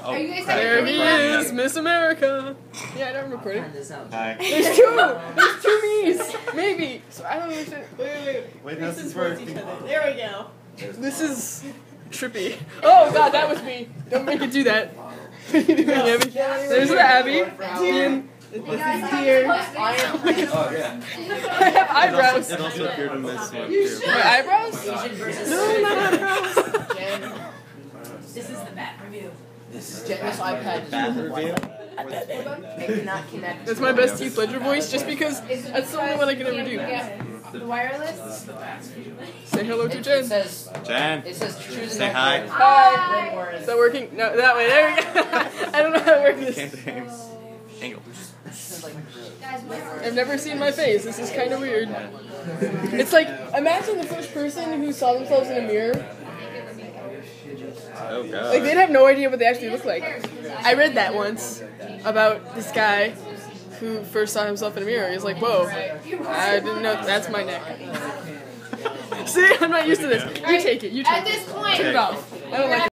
Are you guys There he is, Miss America. Yeah, I know I'm recording. Hi. There's two me's, maybe. So I don't understand. Wait, how's this work? There we go. This is trippy. Oh God, that was me. Don't make it do that. What are you doing, Abby? There's the Abby. Ian. This is Deer. Oh, yeah. I have eyebrows. It also appeared in this one, too. My eyebrows? No, not eyebrows. This is the bat review. This iPad Bath review? I cannot connect. That's my best Heath Ledger voice, just because that's the only one I can ever do. The wireless? Say hello to It Jen. says Jen, choose say hi. Hi. Is that working? No, that way. There we go. I don't know how to work this. Angle. I've never seen my face. This is kind of weird. It's like, imagine the first person who saw themselves in a mirror. Oh, God. Like, they'd have no idea what they actually look like. I read that once about this guy who first saw himself in a mirror. He's like, whoa, I didn't know that's my neck. See, I'm not used to this. You take it. You take it. At this point, Turn it off. I don't like it.